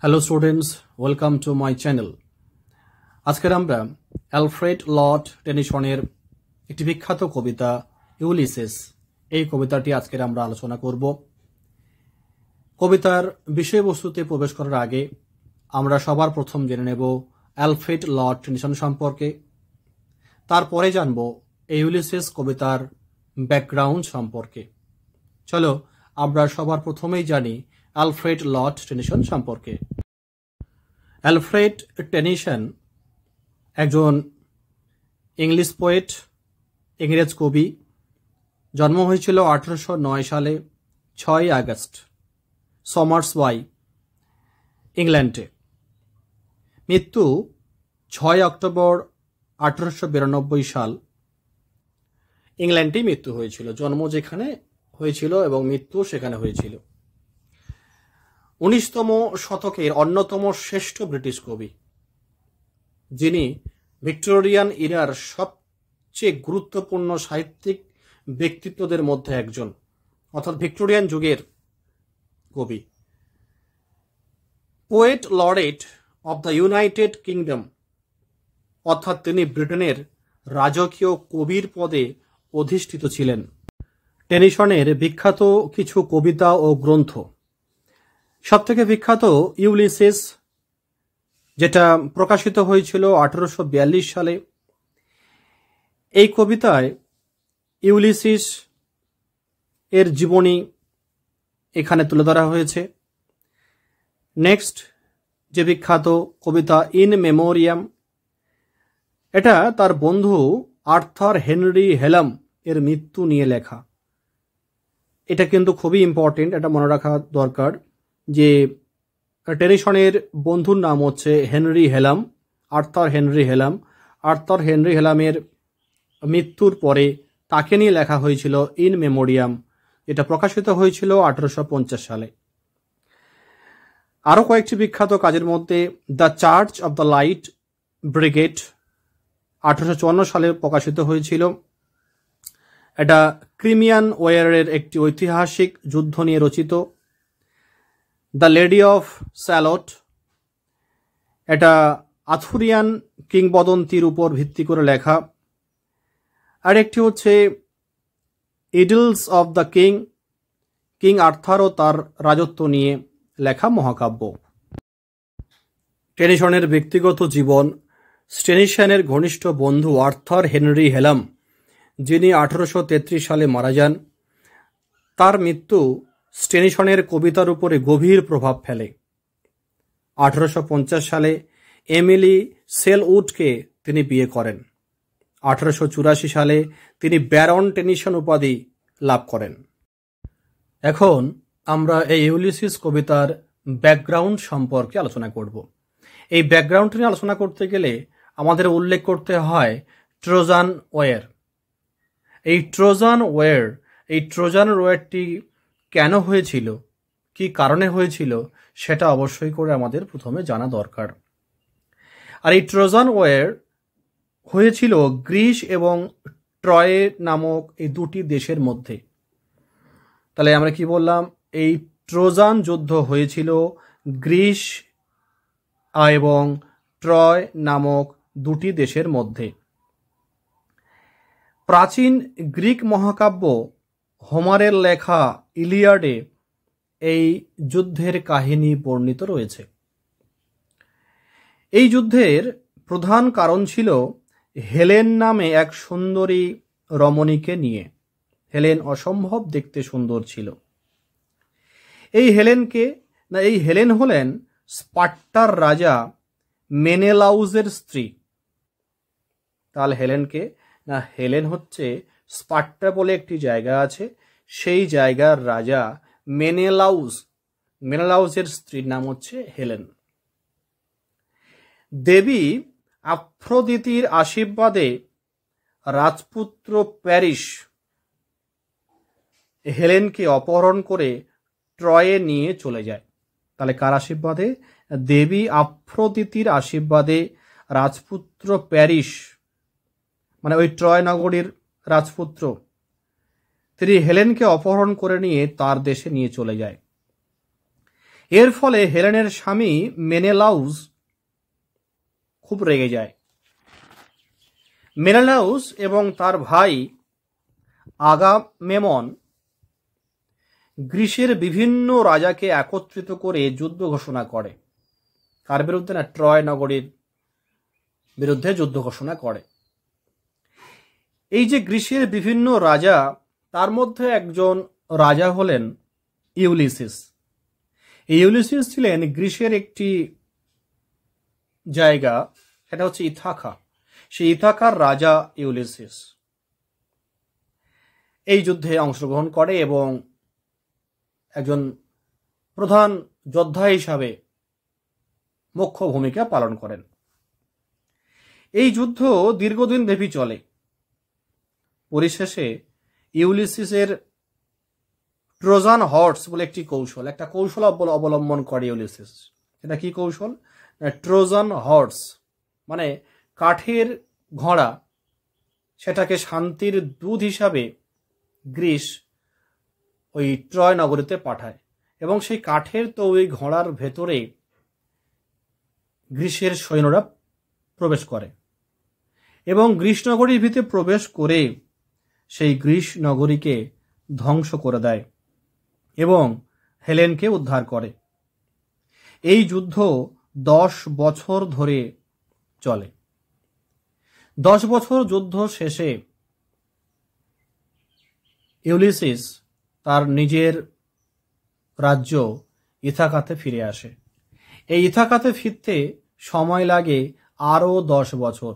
Hello students, welcome to my channel. আজকের আমরা Alfred Lord টেনিসনের একটি বিখ্যাত কবিতা ইউলিসিস, এই কবিতাটি আজকের আমরা আলোচনা করব। কবিতার বিষয়বস্তুতে প্রবেশ করার আগে আমরা সবার প্রথম জেনে নেব অ্যালফ্রেড লর্ড টেনিসন সম্পর্কে। তারপরে জানব ইউলিসিস কবিতার ব্যাকগ্রাউন্ড সম্পর্কে। চলো আমরা সবার প্রথমেই জানি অ্যালফ্রেড লর্ড টেনিসন সম্পর্কে। অ্যালফ্রেড টেনিসন একজন ইংলিশ পোয়েট, ইংরেজ কবি। জন্ম হয়েছিল 1809 সালে 6 আগস্ট সমার্সওয়াই, ইংল্যান্ডে। মৃত্যু 6 অক্টোবর 1892 সাল। ইংল্যান্ডেই মৃত্যু হয়েছিল, জন্ম যেখানে হয়েছিল এবং মৃত্যু সেখানে হয়েছিল। 19তম শতকের অন্যতম শ্রেষ্ঠ ব্রিটিশ কবি, যিনি ভিক্টোরিয়ান ইরার সবচেয়ে গুরুত্বপূর্ণ সাহিত্যিক ব্যক্তিত্বদের মধ্যে একজন, অর্থাৎ ভিক্টোরিয়ান যুগের কবি। Poet laureate of the United kingdom, অর্থাৎ তিনি ব্রিটেনের রাজকীয় কবির পদে অধিষ্ঠিত ছিলেন। টেনিসনের বিখ্যাত কিছু কবিতা ও গ্রন্থ, সবথেকে বিখ্যাত ইউলিসিস, যেটা প্রকাশিত হয়েছিল 1842 সালে। এই কবিতায় ইউলিসিস এর জীবনী এখানে তুলে ধরা হয়েছে। নেক্সট যে বিখ্যাত কবিতা ইন মেমোরিয়াম, এটা তার বন্ধু আর্থার হেনরি হেলাম এর মৃত্যু নিয়ে লেখা। এটা কিন্তু খুবই ইম্পর্টেন্ট, এটা মনে রাখা দরকার যে টেনিসনের বন্ধুর নাম হচ্ছে হেনরি হেলাম, আর্থার হেনরি হেলাম। আর্থার হেনরি হেলামের মৃত্যুর পরে তাকে নিয়ে লেখা হয়েছিল ইন মেমোরিয়াম, এটা প্রকাশিত হয়েছিল 1850 সালে। আরও কয়েকটি বিখ্যাত কাজের মধ্যে the church of the light brigade 1854 সালে প্রকাশিত হয়েছিল। এটা ক্রিমিয়ান ওয়ারের একটি ঐতিহাসিক যুদ্ধ নিয়ে রচিত। দ্য লেডি অফ স্যালট, এটা আর্থুরিয়ান কিংবদন্তির উপর ভিত্তি করে লেখা। আর একটি হচ্ছে idylls of the king, king Arthur ও তার রাজত্ব নিয়ে লেখা মহাকাব্য। টেনিসনের ব্যক্তিগত জীবন। টেনিসনের ঘনিষ্ঠ বন্ধু আর্থার হেনরি হেলাম, যিনি 1833 সালে মারা যান। তার মৃত্যু টেনিসনের কবিতার উপরে গভীর প্রভাব ফেলে। 1850 সালে এমিলি সেলউডকে তিনি বিয়ে করেন। 1884 সালে তিনি ব্যারন টেনিসন উপাধি লাভ করেন। এখন আমরা এই ইউলিসিস কবিতার ব্যাকগ্রাউন্ড সম্পর্কে আলোচনা করব। এই ব্যাকগ্রাউন্ড নিয়ে আলোচনা করতে গেলে আমাদের উল্লেখ করতে হয় ট্রোজান ওয়ার। এই ট্রোজান ওয়ারটি কেন হয়েছিল, কি কারণে হয়েছিল, সেটা অবশ্যই করে আমাদের প্রথমে জানা দরকার। আর এই ট্রোজান ওয়ার হয়েছিল গ্রিস এবং ট্রয় নামক এই দুটি দেশের মধ্যে। তাহলে আমরা কি বললাম, এই ট্রোজান যুদ্ধ হয়েছিল গ্রিস এবং ট্রয় নামক দুটি দেশের মধ্যে। প্রাচীন গ্রিক মহাকাব্য হোমারের লেখা ইলিয়াডে এই যুদ্ধের কাহিনী বর্ণিত রয়েছে। এই যুদ্ধের প্রধান কারণ ছিল হেলেন নামে এক সুন্দরী রমণীকে নিয়ে। হেলেন অসম্ভব দেখতে সুন্দর ছিল। এই হেলেন হলেন স্পার্টার রাজা মেনেলাউসের স্ত্রী। তাহলে হেলেন হচ্ছে স্পার্টা বলে একটি জায়গা আছে, সেই জায়গার রাজা মেনেলাউসের স্ত্রীর নাম হচ্ছে হেলেন। দেবী আফ্রোদিতির আশীর্বাদে রাজপুত্র প্যারিস হেলেনকে অপহরণ করে ট্রয়ে নিয়ে চলে যায়। তাহলে কার আশীর্বাদে? দেবী আফ্রোদিতির আশীর্বাদে রাজপুত্র প্যারিস, মানে ওই ট্রয় নগরীর রাজপুত্র, তিনি হেলেনকে অপহরণ করে নিয়ে তার দেশে নিয়ে চলে যায়। এর ফলে হেলেনের স্বামী মেনেলাউস খুব রেগে যায়। মেনেলাউস এবং তার ভাই আগামেমন গ্রিসের বিভিন্ন রাজাকে একত্রিত করে যুদ্ধ ঘোষণা করে। কার বিরুদ্ধে? না, ট্রয় নগরীর বিরুদ্ধে যুদ্ধ ঘোষণা করে। এই যে গ্রিসের বিভিন্ন রাজা, তার মধ্যে একজন রাজা হলেন ইউলিসিস। ইউলিসিস ছিলেন গ্রিসের একটি জায়গা, সেটা হচ্ছে ইথাকা। সেই ইথাকার রাজা ইউলিসিস এই যুদ্ধে অংশগ্রহণ করে এবং একজন প্রধান যোদ্ধা হিসাবে মুখ্য ভূমিকা পালন করেন। এই যুদ্ধ দীর্ঘদিন ব্যাপী চলে। পরিশেষে ইউলিসিসের ট্রোজান হর্স বলে একটি কৌশল, একটা কৌশল অবলম্বন করে ইউলিসিস। এটা কি কৌশল? ট্রোজান হর্স মানে কাঠের ঘোড়া, সেটাকে শান্তির দূত হিসাবে গ্রিস ওই ট্রয় নগরীতে পাঠায় এবং সেই কাঠের তৈরি ঘোড়ার ভেতরে গ্রিসের সৈন্যরা প্রবেশ করে এবং গ্রিস নগরীর ভিতরে প্রবেশ করে সেই গ্রিস নগরীকে ধ্বংস করে দেয় এবং হেলেনকে উদ্ধার করে। এই যুদ্ধ 10 বছর ধরে চলে। 10 বছর যুদ্ধ শেষে ইউলিসিস তার নিজের রাজ্য ইথাকাতে ফিরে আসে। এই ইথাকাতে ফিরতে সময় লাগে আরও 10 বছর।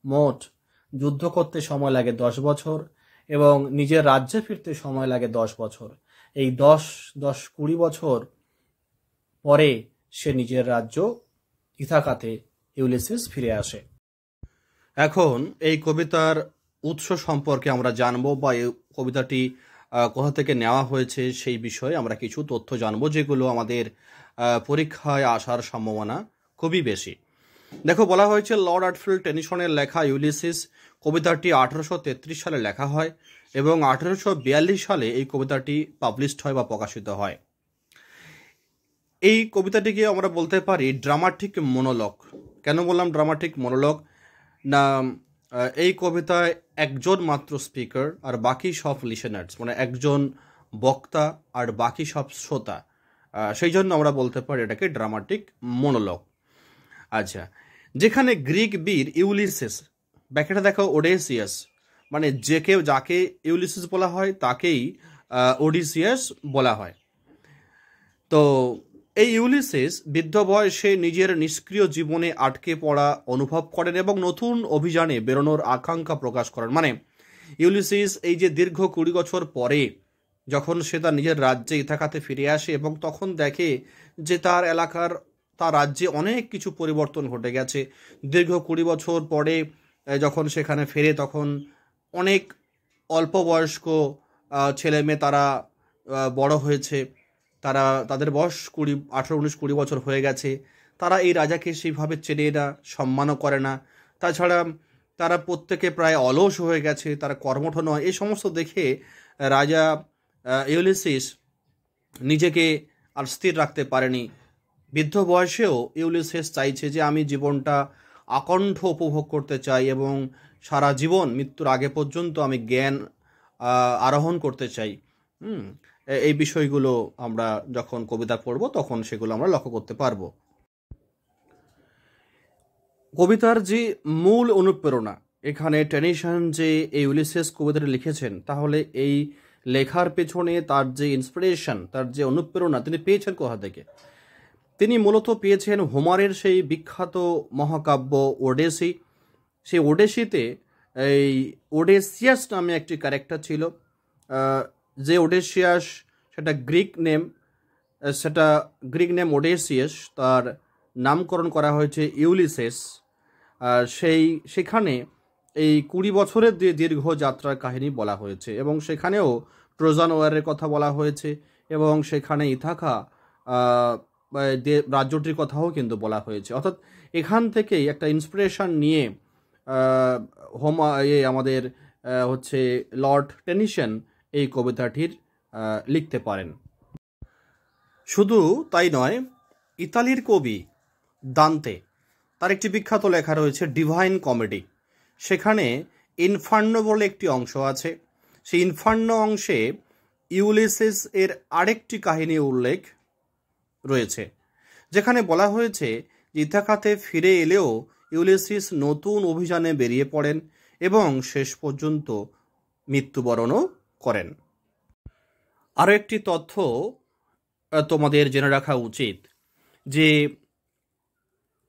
মোট যুদ্ধ করতে সময় লাগে 10 বছর এবং নিজের রাজ্যে ফিরতে সময় লাগে 10 বছর। এই 10-20 বছর পরে সে নিজের রাজ্য ইথাকাতে ইউলিসিস ফিরে আসে। এখন এই কবিতার উৎস সম্পর্কে আমরা জানবো, বা এই কবিতাটি কোথা থেকে নেওয়া হয়েছে সেই বিষয়ে আমরা কিছু তথ্য জানবো, যেগুলো আমাদের পরীক্ষায় আসার সম্ভাবনা খুবই বেশি। দেখো, বলা হয়েছে লর্ড আর্টফিল্ড টেনিসনের লেখা ইউলিসিস কবিতাটি 1833 সালে লেখা হয় এবং 1842 সালে এই কবিতাটি পাবলিশড হয় বা প্রকাশিত হয়। এই কবিতাটিকে আমরা বলতে পারি ড্রামাটিক মনোলগ। কেন বললাম ড্রামাটিক মনোলগ? না, এই কবিতায় একজন মাত্র স্পিকার আর বাকি সব লিসেনার্স, মানে একজন বক্তা আর বাকি সব শ্রোতা, সেই জন্য আমরা বলতে পারি এটাকে ড্রামাটিক মনোলগ। আচ্ছা, যেখানে গ্রিক বীর ইউলিসিস, ব্যাখ্যাটা দেখো ওডেসিয়াস, মানে যাকে ইউলিসিস বলা হয় তাকেই ওডিসিয়াস বলা হয়। তো এই ইউলিসিস বৃদ্ধ বয়সে নিজের নিষ্ক্রিয় জীবনে আটকে পড়া অনুভব করেন এবং নতুন অভিযানে বেরোনোর আকাঙ্ক্ষা প্রকাশ করেন। মানে ইউলিসিস এই যে দীর্ঘ 20 বছর পরে যখন সে তার নিজের রাজ্যে ইথাকাতে ফিরে আসে এবং তখন দেখে যে তার রাজ্যে অনেক কিছু পরিবর্তন ঘটে গেছে। দীর্ঘ 20 বছর পরে যখন সেখানে ফেরে তখন অনেক অল্প বয়স্ক ছেলে মেয়ে তারা বড় হয়েছে, তাদের বয়স 18-19-20 বছর হয়ে গেছে। তারা এই রাজাকে সেইভাবে চেনে না, সম্মানও করে না। তাছাড়া তারা প্রত্যেকে প্রায় অলস হয়ে গেছে, তারা কর্মঠ নয়। এই সমস্ত দেখে রাজা ইউলিসিস নিজেকে আর স্থির রাখতে পারেনি। বৃদ্ধ বয়সেও ইউলিসিস চাইছে যে আমি জীবনটা আকণ্ঠ উপভোগ করতে চাই এবং সারা জীবন মৃত্যুর আগে পর্যন্ত আমি জ্ঞান আরোহণ করতে চাই। এই বিষয়গুলো আমরা যখন কবিতা পড়ব তখন সেগুলো আমরা লক্ষ্য করতে পারবো। কবিতার যে মূল অনুপ্রেরণা, এখানে টেনিসন যে এই ইউলিসিস কবিতাটি লিখেছেন, তাহলে এই লেখার পেছনে তার যে ইন্সপিরেশন, তার যে অনুপ্রেরণা তিনি পেয়েছেন কোথা থেকে? তিনি মূলত পেয়েছেন হোমারের সেই বিখ্যাত মহাকাব্য ওডেসি। সেই ওডেসিতে এই ওডেসিয়াস নামে একটি ক্যারেক্টার ছিল। যে ওডেসিয়াস সেটা গ্রিক নেম ওডেসিয়াস, তার নামকরণ করা হয়েছে ইউলিসিস। সেখানে এই 20 বছরের দীর্ঘ যাত্রার কাহিনী বলা হয়েছে এবং সেখানেও ট্রোজান ওয়ারের কথা বলা হয়েছে এবং সেখানে ইথাকা রাজ্যটির কথাও কিন্তু বলা হয়েছে। অর্থাৎ এখান থেকেই একটা ইন্সপিরেশন নিয়ে আমাদের হচ্ছে লর্ড টেনিসন এই কবিতাটির লিখতে পারেন। শুধু তাই নয়, ইতালির কবি দান্তে, তার একটি বিখ্যাত লেখা রয়েছে ডিভাইন কমেডি। সেখানে ইনফার্নো বলে একটি অংশ আছে। সেই ইনফার্নো অংশে ইউলিসিস এর আরেকটি কাহিনী উল্লেখ রয়েছে, যেখানে বলা হয়েছে যে ইথাকাতে ফিরে এলেও ইউলিসিস নতুন অভিযানে বেরিয়ে পড়েন এবং শেষ পর্যন্ত মৃত্যুবরণও করেন। আরও একটি তথ্য তোমাদের জেনে রাখা উচিত যে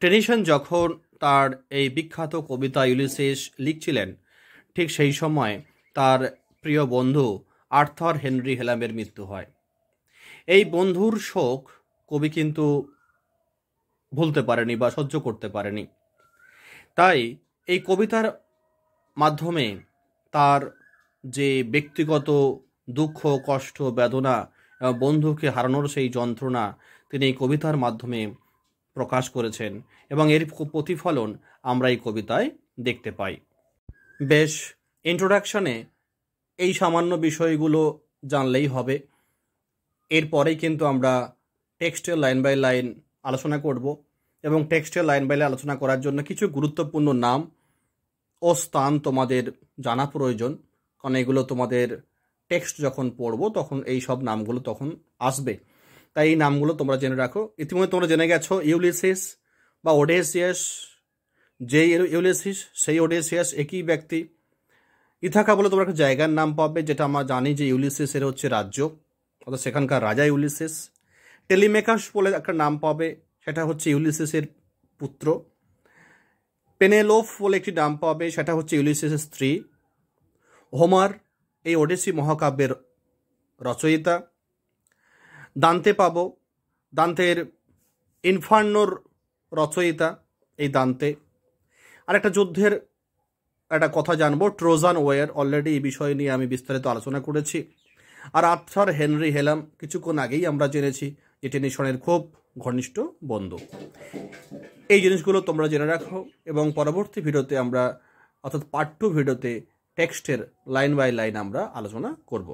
টেনিসন যখন তার এই বিখ্যাত কবিতা ইউলিসিস লিখছিলেন, ঠিক সেই সময় তার প্রিয় বন্ধু আর্থার হেনরি হেলামের মৃত্যু হয়। এই বন্ধুর শোক কবি কিন্তু ভুলতে পারেনি বা সহ্য করতে পারেনি। তাই এই কবিতার মাধ্যমে তার যে ব্যক্তিগত দুঃখ, কষ্ট, বেদনা, বন্ধুকে হারানোর সেই যন্ত্রণা তিনি এই কবিতার মাধ্যমে প্রকাশ করেছেন এবং এর প্রতিফলন আমরা এই কবিতায় দেখতে পাই। বেশ, ইন্ট্রোডাকশনে এই সামান্য বিষয়গুলো জানলেই হবে। এরপরেই কিন্তু আমরা টেক্সটের লাইন বাই লাইন আলোচনা করব এবং টেক্সটের লাইন বাই লাইন আলোচনা করার জন্য কিছু গুরুত্বপূর্ণ নাম ও স্থান তোমাদের জানা প্রয়োজন, কারণ এগুলো তোমাদের টেক্সট যখন পড়বো তখন এই সব নামগুলো তখন আসবে। তাই এই নামগুলো তোমরা জেনে রাখো। ইতিমধ্যে তোমরা জেনে গেছো ইউলিসিস বা ওডেসিয়াস, যে ইউলিসিস সেই ওডেসিয়াস একই ব্যক্তি। ইথাকা বলে তোমরা একটা জায়গার নাম পাবে, যেটা আমরা জানি যে ইউলিসিসের হচ্ছে রাজ্য, অর্থাৎ সেখানকার রাজা ইউলিসিস। টেলিমেকাস বলে একটা নাম পাবে, সেটা হচ্ছে ইউলিসিসের পুত্র। পেনেলোপ বলে একটি নাম পাবে, সেটা হচ্ছে ইউলিসিসের স্ত্রী। হোমার এই ওডেসি মহাকাব্যের রচয়িতা। দান্তে পাবো, দান্তের ইনফার্নোর রচয়িতা এই দান্তে। আর একটা যুদ্ধের একটা কথা জানবো, ট্রোজান ওয়ার, অলরেডি এই বিষয় নিয়ে আমি বিস্তারিত আলোচনা করেছি। আর আর্থার হেনরি হেলাম কিছুক্ষণ আগেই আমরা জেনেছি যে টেনিসনের খুব ঘনিষ্ঠ বন্ধু। এই জিনিসগুলো তোমরা জেনে রাখো এবং পরবর্তী ভিডিওতে আমরা, অর্থাৎ পার্ট 2 ভিডিওতে টেক্সটের লাইন বাই লাইন আমরা আলোচনা করব।